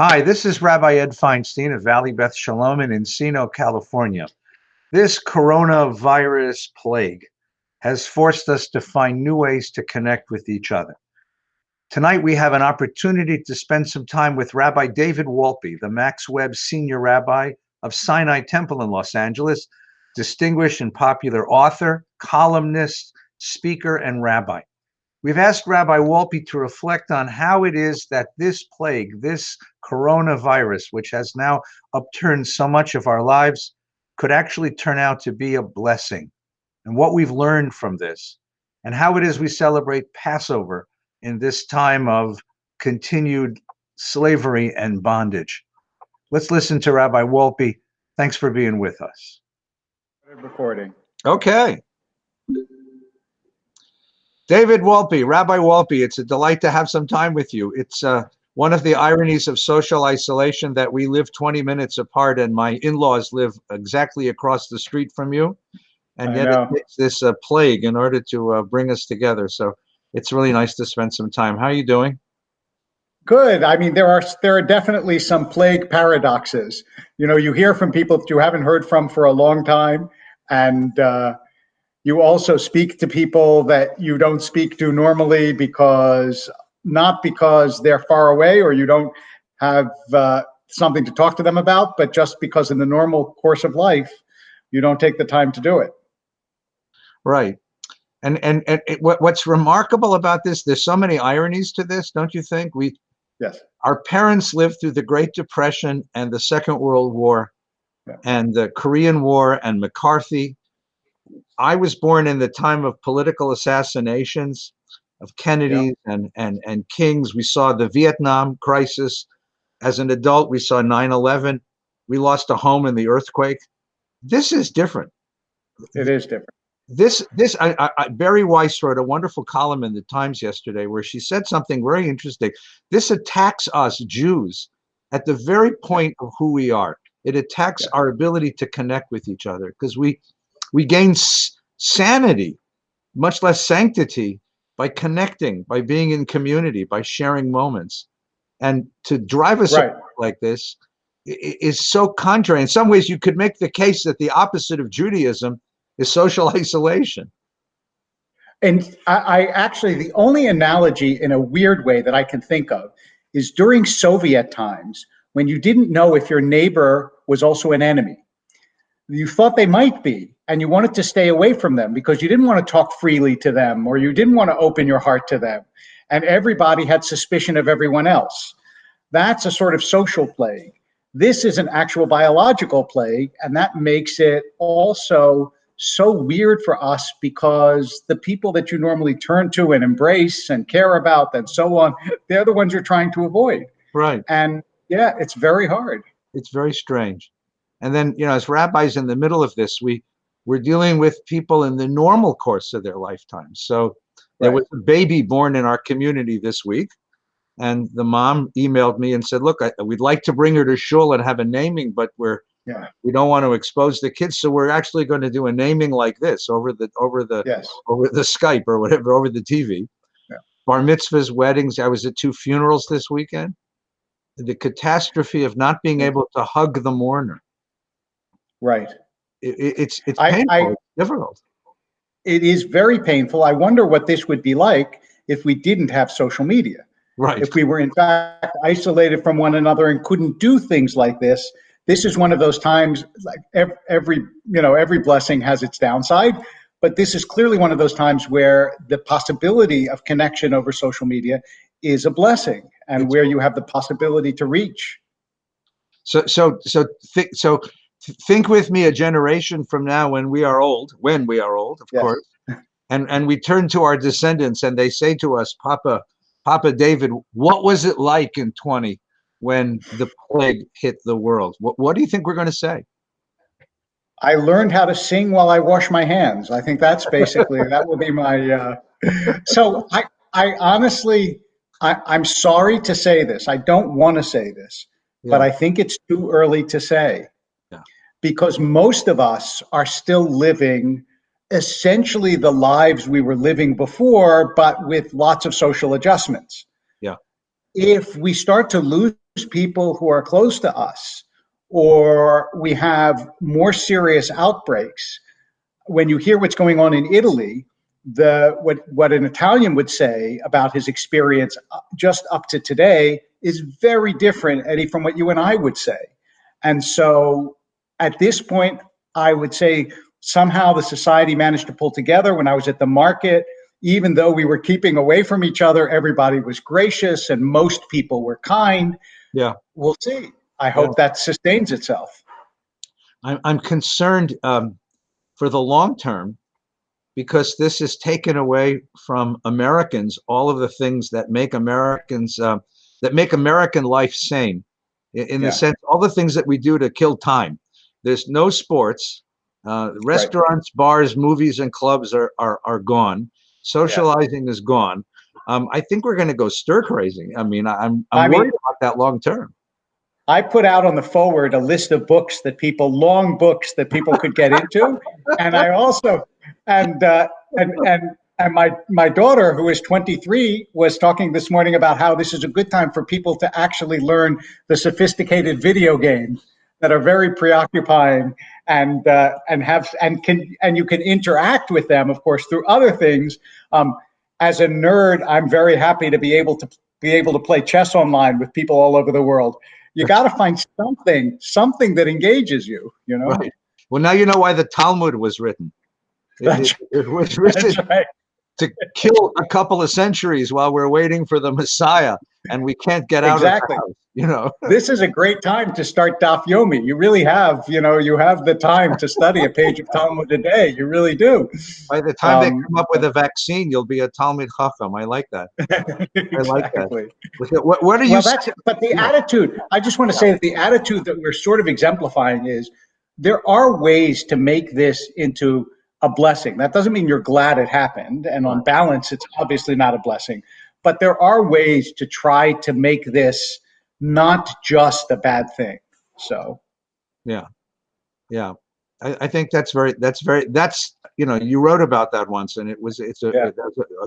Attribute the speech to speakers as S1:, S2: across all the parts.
S1: Hi, this is Rabbi Ed Feinstein of Valley Beth Shalom in Encino, California. This coronavirus plague has forced us to find new ways to connect with each other. Tonight, we have an opportunity to spend some time with Rabbi David Wolpe, the Max Webb Senior Rabbi of Sinai Temple in Los Angeles, distinguished and popular author, columnist, speaker, and rabbi. We've asked Rabbi Wolpe to reflect on how it is that this plague, this coronavirus, which has now upturned so much of our lives, could actually turn out to be a blessing, and what we've learned from this, and how it is we celebrate Passover in this time of continued slavery and bondage. Let's listen to Rabbi Wolpe. Thanks for being with us.
S2: Recording.
S1: Okay. David Wolpe, Rabbi Wolpe, it's a delight to have some time with you. It's one of the ironies of social isolation that we live 20 minutes apart and my in-laws live exactly across the street from you. And yet it takes this plague in order to bring us together. So it's really nice to spend some time. How are you doing?
S2: Good. I mean, there are definitely some plague paradoxes. You know, you hear from people that you haven't heard from for a long time, and you also speak to people that you don't speak to normally not because they're far away or you don't have something to talk to them about, but just because in the normal course of life, you don't take the time to do it.
S1: Right. And what's remarkable about this, there's so many ironies to this, don't you think?
S2: Yes.
S1: Our parents lived through the Great Depression and the Second World War, yeah, and the Korean War and McCarthy. I was born in the time of political assassinations of Kennedy, yeah, and Kings. We saw the Vietnam crisis. As an adult, we saw 9/11. We lost a home in the earthquake. This is different.
S2: It is different.
S1: Barry Weiss wrote a wonderful column in the Times yesterday where she said something very interesting. This attacks us Jews at the very point of who we are. It attacks, yeah, our ability to connect with each other, because we gain sanity, much less sanctity, by connecting, by being in community, by sharing moments. And to drive us apart like this is so contrary. In some ways, you could make the case that the opposite of Judaism is social isolation.
S2: And I actually, the only analogy in a weird way that I can think of is during Soviet times, when you didn't know if your neighbor was also an enemy. You thought they might be, and you wanted to stay away from them because you didn't want to talk freely to them, or you didn't want to open your heart to them. And everybody had suspicion of everyone else. That's a sort of social plague. This is an actual biological plague, and that makes it also so weird for us because the people that you normally turn to and embrace and care about and so on, they're the ones you're trying to avoid.
S1: Right.
S2: And yeah, it's very hard.
S1: It's very strange. And then, you know, as rabbis in the middle of this, we're dealing with people in the normal course of their lifetime. So there was a baby born in our community this week, and the mom emailed me and said, look, we'd like to bring her to shul and have a naming, but we don't want to expose the kids, so we're actually going to do a naming like this over the Skype or whatever, over the TV.
S2: Yeah.
S1: Bar mitzvahs, weddings. I was at 2 funerals this weekend. The catastrophe of not being able to hug the mourner.
S2: Right.
S1: It's painful. It's difficult.
S2: It is very painful. I wonder what this would be like if we didn't have social media.
S1: Right.
S2: If we were in fact isolated from one another and couldn't do things like this. This is one of those times, like every blessing has its downside, but this is clearly one of those times where the possibility of connection over social media is a blessing, and where you have the possibility to reach.
S1: So think with me a generation from now when we are old, of
S2: Yes.
S1: course, and we turn to our descendants and they say to us, Papa David, what was it like in 20 when the plague hit the world? What do you think we're going to say?
S2: I learned how to sing while I wash my hands. I think that's basically, that will be my, so I honestly, I'm sorry to say this. I don't want to say this, but I think it's too early to say.
S1: Yeah.
S2: Because most of us are still living essentially the lives we were living before, but with lots of social adjustments.
S1: Yeah.
S2: If we start to lose people who are close to us, or we have more serious outbreaks, when you hear what's going on in Italy, what an Italian would say about his experience just up to today is very different, Eddie, from what you and I would say. And so at this point, I would say somehow the society managed to pull together. When I was at the market, even though we were keeping away from each other, everybody was gracious and most people were kind.
S1: Yeah.
S2: We'll see. I hope that sustains itself.
S1: I'm concerned for the long term, because this has taken away from Americans all of the things that make Americans that make American life sane. In the sense, all the things that we do to kill time. There's no sports. Restaurants, bars, movies, and clubs are gone. Socializing is gone. I think we're going to go stir crazy. I mean, I'm worried about that long term.
S2: I put out on the forward a list of books that long books that people could get into, and I also and my daughter, who is 23, was talking this morning about how this is a good time for people to actually learn the video games that are very preoccupying, and you can interact with them, of course, through other things. As a nerd, I'm very happy to be able to play chess online with people all over the world. You got to find something that engages you, you know?
S1: Right. Well, now you know why the Talmud was written. It was written to kill a couple of centuries while we're waiting for the Messiah, and we can't get out of the house, you know?
S2: This is a great time to start Daf Yomi. You really have, you have the time to study a page of Talmud a day. You really do.
S1: By the time they come up with a vaccine, you'll be a Talmud Chacham. I like that.
S2: Exactly.
S1: I like that. What are you saying?
S2: But the attitude, I just want to say that the attitude that we're sort of exemplifying is there are ways to make this into a blessing. That doesn't mean you're glad it happened. And on balance, it's obviously not a blessing. But there are ways to try to make this not just a bad thing. So,
S1: yeah. I think that's you wrote about that once, and it's a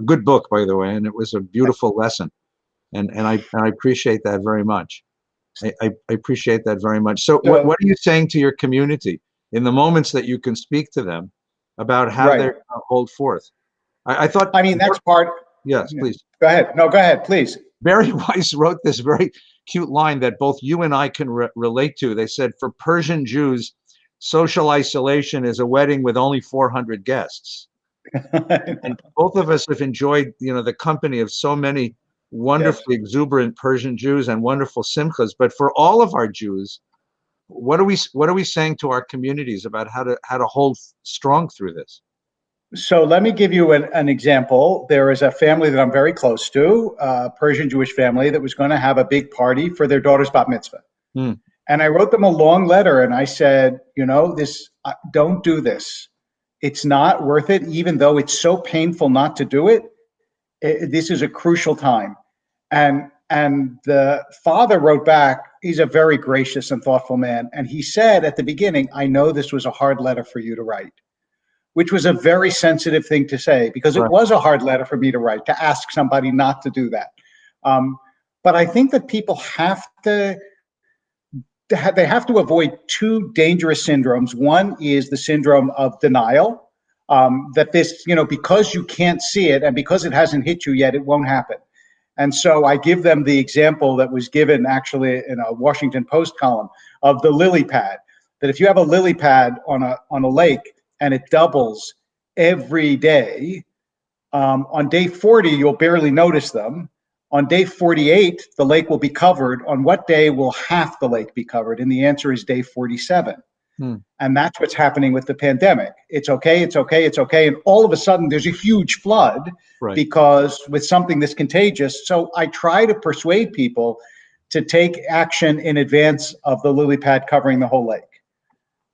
S1: good book, by the way, and it was a beautiful lesson, and I appreciate that very much. I appreciate that very much. So what are you saying to your community in the moments that you can speak to them about how they hold forth? I mean,
S2: that's part.
S1: Yes, please.
S2: Go ahead. No, go ahead, please.
S1: Barry Weiss wrote this very cute line that both you and I can relate to. They said, for Persian Jews, social isolation is a wedding with only 400 guests. And both of us have enjoyed, the company of so many wonderfully exuberant Persian Jews and wonderful simchas. But for all of our Jews, what are we saying to our communities about how to hold strong through this?
S2: So let me give you an example. There is a family that I'm very close to, a Persian Jewish family, that was going to have a big party for their daughter's bat mitzvah. And I wrote them a long letter and I said, don't do this. It's not worth it, even though it's so painful not to do it. This is a crucial time. And the father wrote back, he's a very gracious and thoughtful man. And he said at the beginning, I know this was a hard letter for you to write, which was a very sensitive thing to say, because it was a hard letter for me to write, to ask somebody not to do that. But I think that people have to avoid two dangerous syndromes. One is the syndrome of denial, that this, because you can't see it and because it hasn't hit you yet, it won't happen. And so I give them the example that was given actually in a Washington Post column of the lily pad, that if you have a lily pad on a lake and it doubles every day, on day 40, you'll barely notice them. On day 48, the lake will be covered. On what day will half the lake be covered? And the answer is day 47. And that's what's happening with the pandemic. It's okay. And all of a sudden, there's a huge flood because with something this contagious. So I try to persuade people to take action in advance of the lily pad covering the whole lake.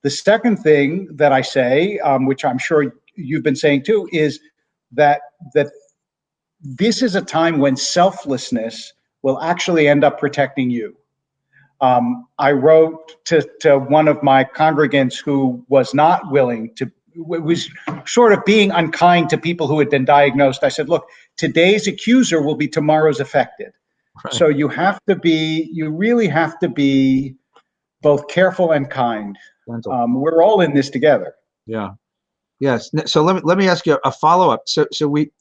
S2: The second thing that I say, which I'm sure you've been saying too, is that this is a time when selflessness will actually end up protecting you. I wrote to one of my congregants who was not willing to, was sort of being unkind to people who had been diagnosed. I said, look, today's accuser will be tomorrow's affected.
S1: Right.
S2: So you really have to be both careful and kind. We're all in this together.
S1: Yeah. Yes. So let me ask you a follow-up. So we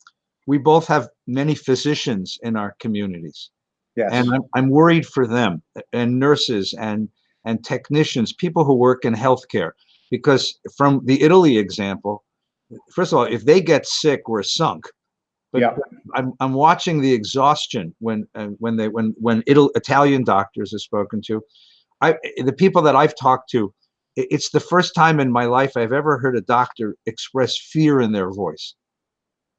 S1: both have many physicians in our communities.
S2: Yes.
S1: And I'm worried for them, and nurses and technicians, people who work in healthcare, because from the Italy example, first of all, if they get sick, we're sunk. But
S2: Yeah.
S1: I'm watching the exhaustion when Italian doctors are spoken to. The people that I've talked to, it's the first time in my life I've ever heard a doctor express fear in their voice.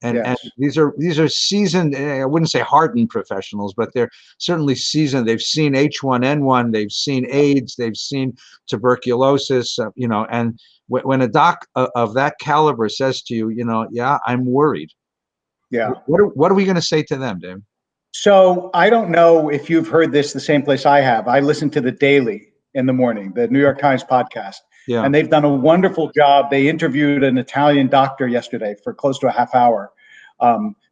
S1: And these are seasoned, I wouldn't say hardened professionals, but they're certainly seasoned. They've seen H1N1, they've seen AIDS, they've seen tuberculosis, and when a doc of that caliber says to you, yeah, I'm worried.
S2: Yeah.
S1: What are we going to say to them, Dave?
S2: So I don't know if you've heard this the same place I have. I listen to the Daily in the morning, the New York Times podcast.
S1: Yeah.
S2: And they've done a wonderful job. They interviewed an Italian doctor yesterday for close to a half hour.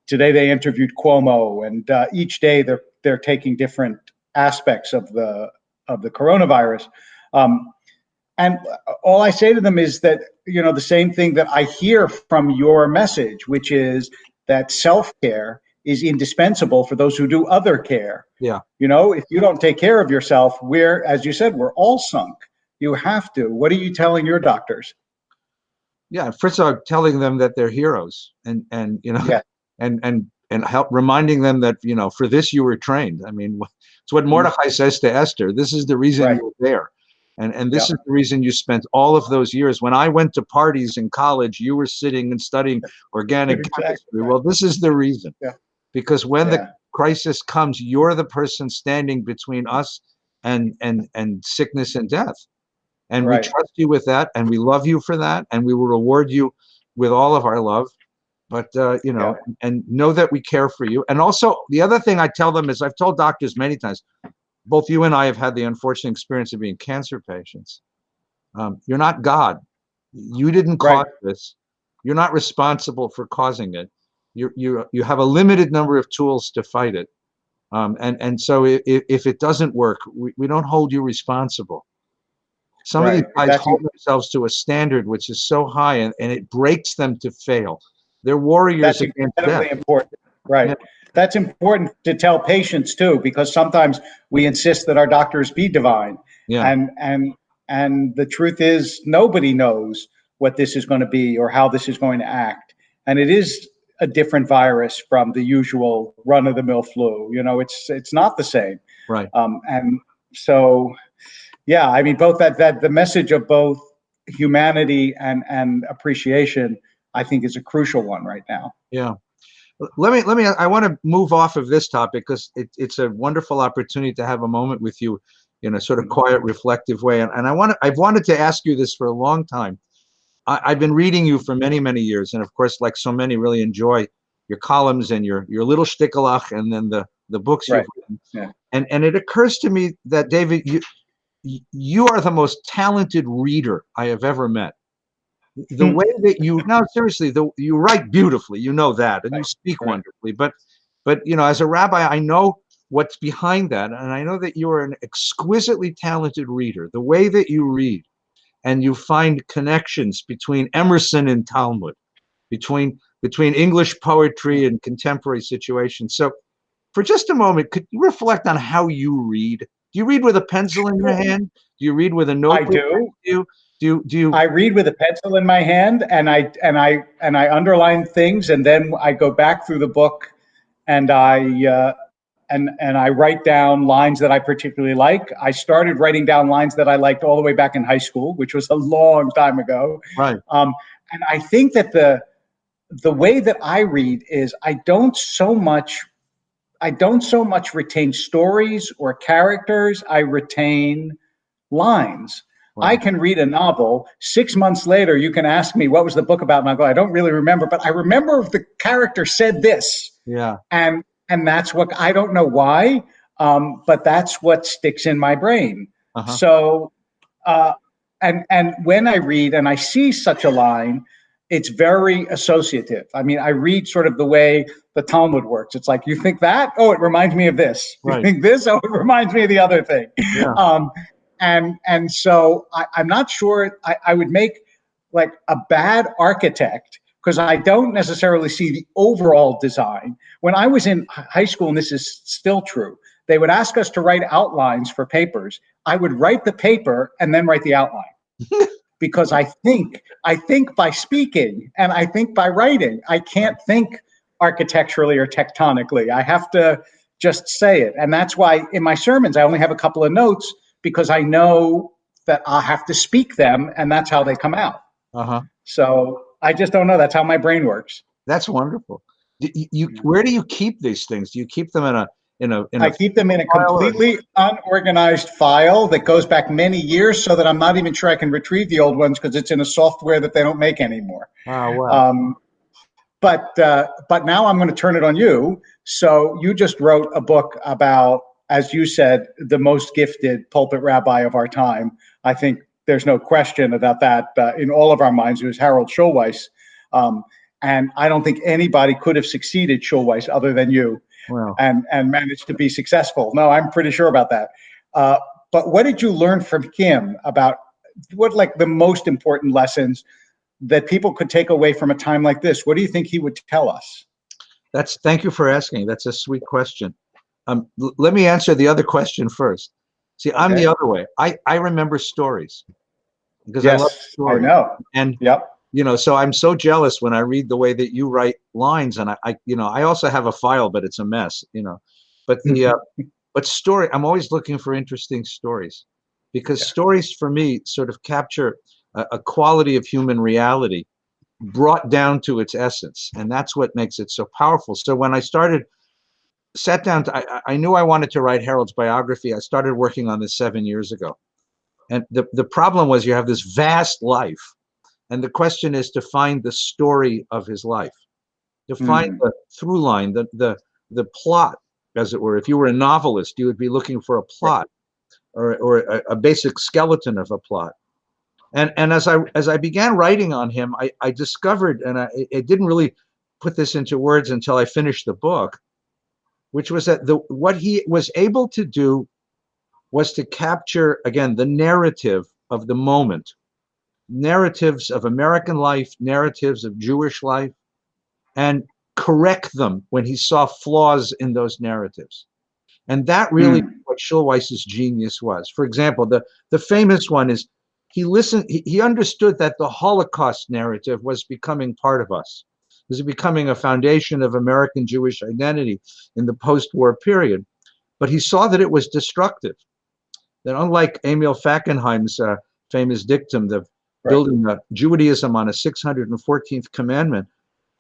S2: Today they interviewed Cuomo, and each day they're taking different aspects of the coronavirus. And all I say to them is that, the same thing that I hear from your message, which is that self-care is indispensable for those who do other care.
S1: Yeah.
S2: If you don't take care of yourself, as you said, we're all sunk. You have to. What are you telling your doctors?
S1: Yeah, first of all, telling them that they're heroes, and
S2: Yeah.
S1: and help reminding them that for this you were trained. I mean, it's what Mordecai says to Esther. This is the reason you're there, and this is the reason you spent all of those years. When I went to parties in college, you were sitting and studying organic chemistry. Well, this is the reason.
S2: Yeah.
S1: Because when the crisis comes, you're the person standing between us and sickness and death. And we trust you with that, and we love you for that, and we will reward you with all of our love. But, and know that we care for you. And also, the other thing I tell them is, I've told doctors many times, both you and I have had the unfortunate experience of being cancer patients. You're not God. You didn't cause this. You're not responsible for causing it. You have a limited number of tools to fight it. And so if it doesn't work, we don't hold you responsible. Some of these guys hold themselves to a standard which is so high, and it breaks them to fail. They're warriors against death.
S2: That's important. Right. Yeah. That's important to tell patients too, because sometimes we insist that our doctors be divine.
S1: Yeah.
S2: And the truth is, nobody knows what this is going to be or how this is going to act. And it is a different virus from the usual run-of-the-mill flu. It's not the same.
S1: Right.
S2: And so, yeah, I mean, both that the message of both humanity and appreciation, I think, is a crucial one right now.
S1: Yeah. Let me. I want to move off of this topic because it's a wonderful opportunity to have a moment with you in a sort of quiet, reflective way. And I've wanted to ask you this for a long time. I've been reading you for many, many years, and of course, like so many, really enjoy your columns and your little shtickleach, and then the books you've written.
S2: Yeah.
S1: And it occurs to me that, David, you are the most talented reader I have ever met. The way that seriously, you write beautifully, that, and you speak wonderfully. But as a rabbi, I know what's behind that, and I know that you are an exquisitely talented reader. The way that you read, and you find connections between Emerson and Talmud, between English poetry and contemporary situations. So, for just a moment, could you reflect on how you read? Do you read with a pencil in your hand? Do you read with a notebook?
S2: I do.
S1: Do you?
S2: I read with a pencil in my hand, and I underline things, and then I go back through the book, and I write down lines that I particularly like. I started writing down lines that I liked all the way back in high school, which was a long time ago.
S1: Right.
S2: And I think that the way that I read is I don't so much retain stories or characters. I retain lines. Wow. I can read a novel. 6 months later, you can ask me, what was the book about? And I go, I don't really remember, but I remember the character said this.
S1: Yeah.
S2: And that's what, I don't know why, but that's what sticks in my brain. So, and when I read and I see such a line, it's very associative. I mean, I read sort of the way the Talmud works. It's like, you think that? Oh, it reminds me of this. You
S1: Right.
S2: think this? Oh, it reminds me of the other thing.
S1: Yeah.
S2: And so I'm not sure I would make like a bad architect because I don't necessarily see the overall design. When I was in high school, and this is still true, they would ask us to write outlines for papers. I would write the paper and then write the outline. Because I think by speaking and I think by writing. I can't think architecturally or tectonically. I have to just say it. And that's why in my sermons, I only have a couple of notes because I know that I'll have to speak them and that's how they come out.
S1: Uh-huh.
S2: So I just don't know. That's how my brain works.
S1: That's wonderful. Where do you keep these things? Do you keep them
S2: I keep them in a completely unorganized file that goes back many years so that I'm not even sure I can retrieve the old ones because it's in a software that they don't make anymore.
S1: Oh, wow.
S2: But now I'm going to turn it on you. So you just wrote a book about, as you said, the most gifted pulpit rabbi of our time. I think there's no question about that in all of our minds. It was Harold Schulweis. And I don't think anybody could have succeeded Schulweis other than you.
S1: Wow.
S2: And managed to be successful. No, I'm pretty sure about that. But what did you learn from him about what like the most important lessons that people could take away from a time like this? What do you think he would tell us?
S1: Thank you for asking. That's a sweet question. Let me answer the other question first. See, I'm the other way. I remember stories because I love stories.
S2: I know.
S1: And
S2: yep.
S1: So I'm so jealous when I read the way that you write lines, and I also have a file, but it's a mess, But but story, I'm always looking for interesting stories, because stories for me sort of capture a quality of human reality brought down to its essence, and that's what makes it so powerful. So when I sat down, I knew I wanted to write Harold's biography. I started working on this 7 years ago, and the problem was you have this vast life. And the question is to find the story of his life, to find the through line, the plot, as it were. If you were a novelist, you would be looking for a plot or a basic skeleton of a plot. And as I began writing on him, I discovered, and I didn't really put this into words until I finished the book, which was that what he was able to do was to capture, again, the narrative of the moment. Narratives of American life, narratives of Jewish life, and correct them when he saw flaws in those narratives. And that really what Schulweis's genius was. For example, the famous one is he understood that the Holocaust narrative was becoming part of us. It was becoming a foundation of American Jewish identity in the post-war period. But he saw that it was destructive. That unlike Emil Fackenheim's famous dictum, building a Judaism on a 614th commandment,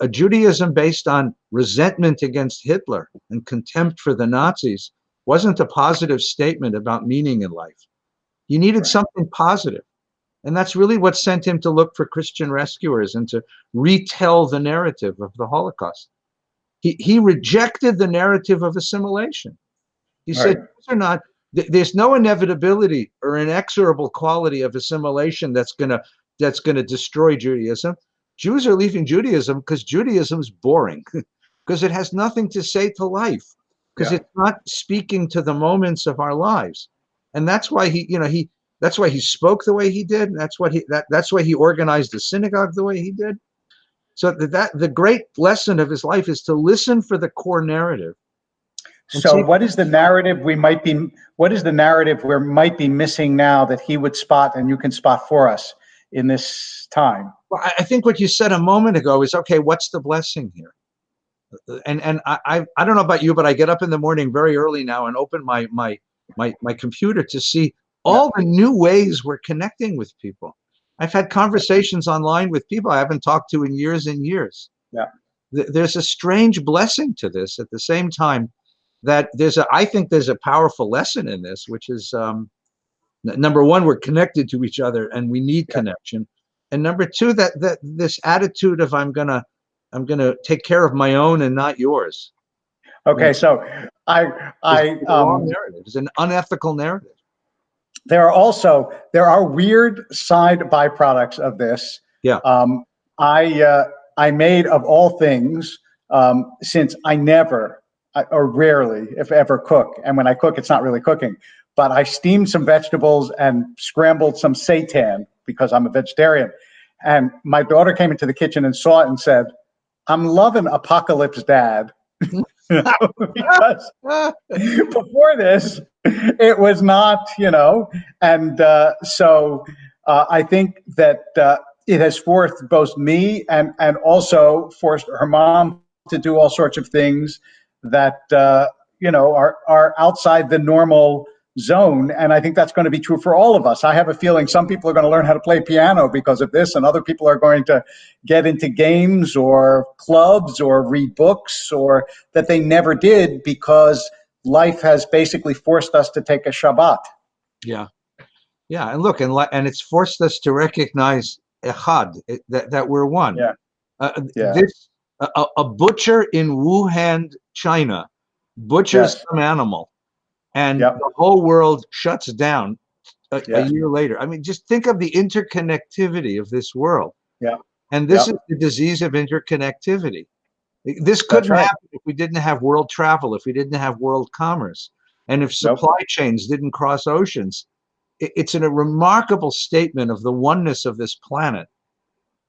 S1: a Judaism based on resentment against Hitler and contempt for the Nazis wasn't a positive statement about meaning in life. He needed something positive. And that's really what sent him to look for Christian rescuers and to retell the narrative of the Holocaust. He rejected the narrative of assimilation. He said, these are not, there's no inevitability or inexorable quality of assimilation that's going to destroy Judaism. Jews are leaving Judaism because Judaism's boring, because it has nothing to say to life, because it's not speaking to the moments of our lives. And that's why that's why he spoke the way he did. And that's why he organized the synagogue the way he did. So the great lesson of his life is to listen for the core narrative.
S2: So what is the narrative we might be missing now that he would spot and you can spot for us in this time?
S1: Well, I think what you said a moment ago is, okay, what's the blessing here? And I don't know about you, but I get up in the morning very early now and open my computer to see all the new ways we're connecting with people. I've had conversations online with people I haven't talked to in years and years.
S2: Yeah.
S1: There's a strange blessing to this at the same time that I think there's a powerful lesson in this, which is, number one, we're connected to each other and we need connection. And number two, that this attitude of I'm gonna take care of my own and not yours.
S2: Okay, so
S1: it's an unethical narrative.
S2: There are weird side byproducts of this.
S1: Yeah.
S2: I made, of all things, since I never or rarely, if ever, cook, and when I cook, it's not really cooking, but I steamed some vegetables and scrambled some seitan because I'm a vegetarian. And my daughter came into the kitchen and saw it and said, "I'm loving Apocalypse Dad." Because before this, it was not, and so I think that it has forced both me and also forced her mom to do all sorts of things that are outside the normal zone, and I think that's going to be true for all of us. I have a feeling some people are going to learn how to play piano because of this, and other people are going to get into games or clubs or read books or that they never did because life has basically forced us to take a Shabbat.
S1: Yeah, yeah, and look, and it's forced us to recognize echad, that we're one.
S2: Yeah.
S1: This a butcher in Wuhan, China, butchers
S2: Yes.
S1: some animal, and
S2: Yep.
S1: the whole world shuts down a
S2: Yeah.
S1: year later. I mean, just think of the interconnectivity of this world.
S2: Yeah.
S1: And this
S2: Yep.
S1: is the disease of interconnectivity. This
S2: That's
S1: couldn't
S2: right.
S1: happen if we didn't have world travel, if we didn't have world commerce, and if
S2: Nope.
S1: supply chains didn't cross oceans. It's a remarkable statement of the oneness of this planet.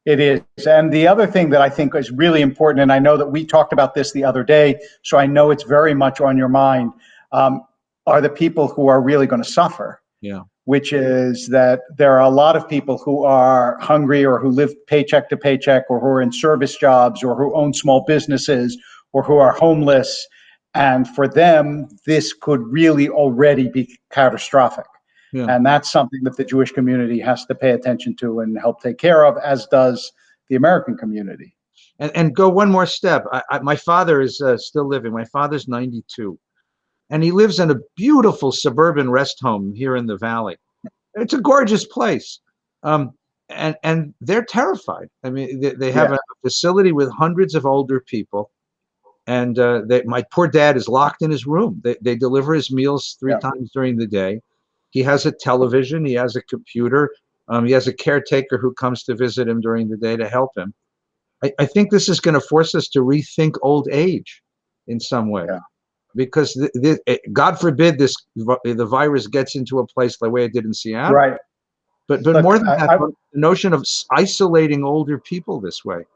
S2: It is. And the other thing that I think is really important, and I know that we talked about this the other day, so I know it's very much on your mind, are the people who are really going to suffer.
S1: Yeah.
S2: Which is that there are a lot of people who are hungry or who live paycheck to paycheck or who are in service jobs or who own small businesses or who are homeless. And for them, this could really already be catastrophic.
S1: Yeah.
S2: And that's something that the Jewish community has to pay attention to and help take care of, as does the American community.
S1: And go one more step. My father is still living. My father's 92. And he lives in a beautiful suburban rest home here in the valley. It's a gorgeous place. And they're terrified. I mean, they have a facility with hundreds of older people. And my poor dad is locked in his room. They deliver his meals three times during the day. He has a television. He has a computer. He has a caretaker who comes to visit him during the day to help him. I think this is going to force us to rethink old age in some way.
S2: Yeah.
S1: Because God forbid the virus gets into a place the way it did in Seattle.
S2: Right.
S1: But look, more than that, the notion of isolating older people this way,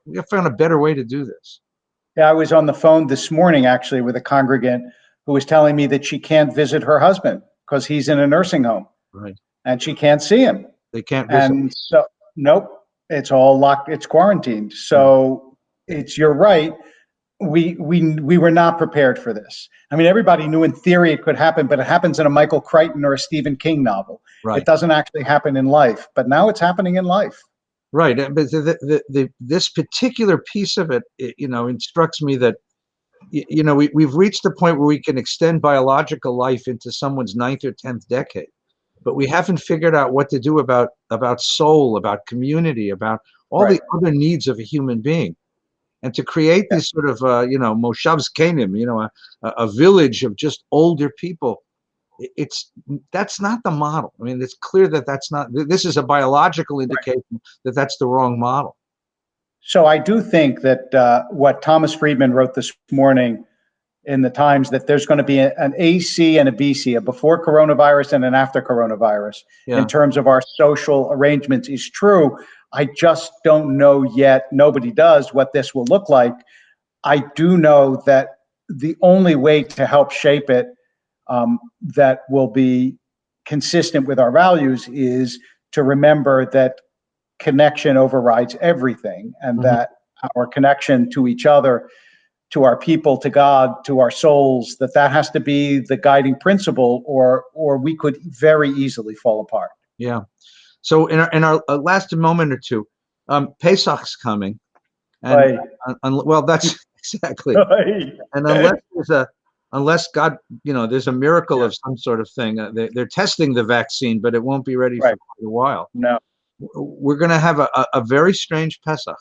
S1: we have found a better way to do this.
S2: Yeah, I was on the phone this morning actually with a congregant who was telling me that she can't visit her husband because he's in a nursing home.
S1: Right.
S2: And she can't see him.
S1: They can't visit.
S2: And so, nope, it's all locked. It's quarantined. So you're right. We were not prepared for this. I mean, everybody knew in theory it could happen, but it happens in a Michael Crichton or a Stephen King novel.
S1: Right.
S2: It doesn't actually happen in life, but now it's happening in life.
S1: Right. But this particular piece of it, instructs me that, we've reached a point where we can extend biological life into someone's 9th or 10th decade, but we haven't figured out what to do about soul, about community, about all the other needs of a human being. And to create this sort of, Moshav's Kenim, a village of just older people, that's not the model. I mean, it's clear that that's not. This is a biological indication that that's the wrong model.
S2: So I do think that what Thomas Friedman wrote this morning in the Times, that there's going to be an AC and a BC, a before coronavirus and an after coronavirus, in terms of our social arrangements, is true. I just don't know yet, nobody does, what this will look like. I do know that the only way to help shape it that will be consistent with our values is to remember that connection overrides everything, and that our connection to each other, to our people, to God, to our souls, that has to be the guiding principle, or we could very easily fall apart.
S1: Yeah. So in our last moment or two, Pesach's coming, and well, that's exactly. And unless God, there's a miracle of some sort of thing. They're testing the vaccine, but it won't be ready for quite a while.
S2: No,
S1: we're going to have a very strange Pesach.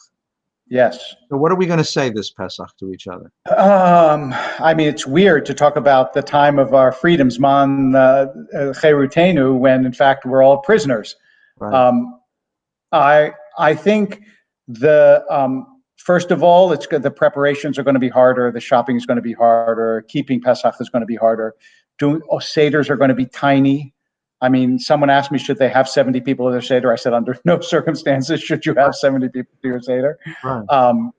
S2: Yes.
S1: So what are we going to say this Pesach to each other?
S2: I mean, it's weird to talk about the time of our freedoms, man cherutenu, when in fact we're all prisoners.
S1: Right.
S2: I think First of all, it's good. The preparations are going to be harder. The shopping is going to be harder. Keeping Pesach is going to be harder. Seders are going to be tiny. I mean, someone asked me, should they have 70 people at their Seder? I said, under no circumstances should you have 70 people to your Seder.
S1: Right.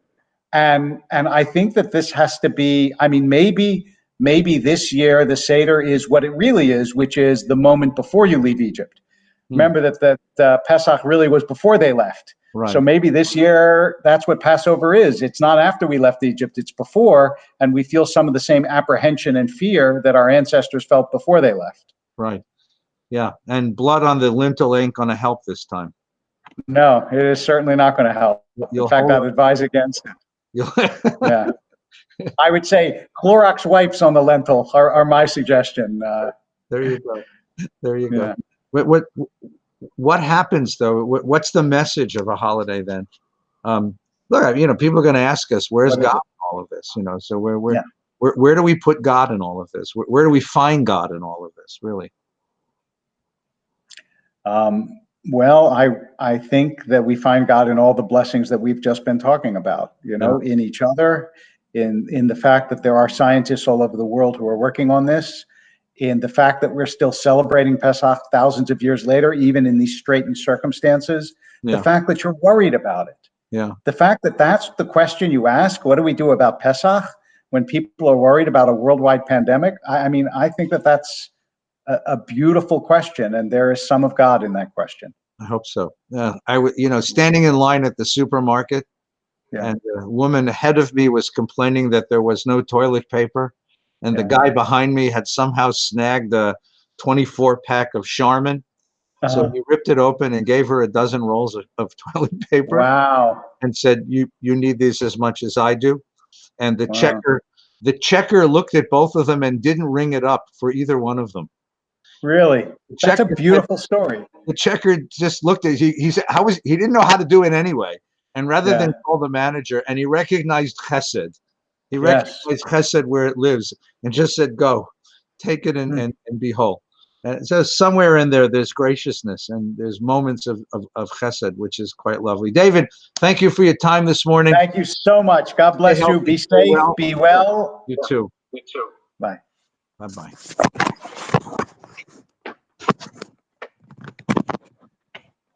S2: And I think that this has to be, I mean, maybe this year the Seder is what it really is, which is the moment before you leave Egypt. Remember that Pesach really was before they left.
S1: Right.
S2: So maybe this year that's what Passover is. It's not after we left Egypt, it's before, and we feel some of the same apprehension and fear that our ancestors felt before they left.
S1: Right. Yeah. And blood on the lintel ain't going to help this time.
S2: No, it is certainly not going to help. In fact, I'd advise against it. Yeah. I would say Clorox wipes on the lentil are my suggestion.
S1: There you go. There you go. What happens though? What's the message of a holiday then? Look, people are going to ask us, "Where's God in all of this?" So where do we put God in all of this? Where do we find God in all of this? Really?
S2: Well, I think that we find God in all the blessings that we've just been talking about. In each other, in the fact that there are scientists all over the world who are working on this. In the fact that we're still celebrating Pesach thousands of years later, even in these straitened circumstances, the fact that you're worried about it, the fact that that's the question you ask, what do we do about Pesach when people are worried about a worldwide pandemic? I mean, I think that that's a beautiful question, and there is some of God in that question.
S1: I hope so. Standing in line at the supermarket, and a woman ahead of me was complaining that there was no toilet paper. And the guy behind me had somehow snagged a 24-pack of Charmin. So he ripped it open and gave her a dozen rolls of toilet paper.
S2: Wow.
S1: And said, you need these as much as I do. And the checker looked at both of them and didn't ring it up for either one of them.
S2: Really? That's a beautiful story.
S1: The checker just looked at he said he didn't know how to do it anyway. And rather than call the manager, and he recognized chesed. He recognized chesed where it lives and just said, go, take it and be whole. And so somewhere in there's graciousness and there's moments of chesed, which is quite lovely. David, thank you for your time this morning.
S2: Thank you so much. God bless you. Be safe. Be well.
S1: You too.
S2: Bye.
S1: Bye-bye.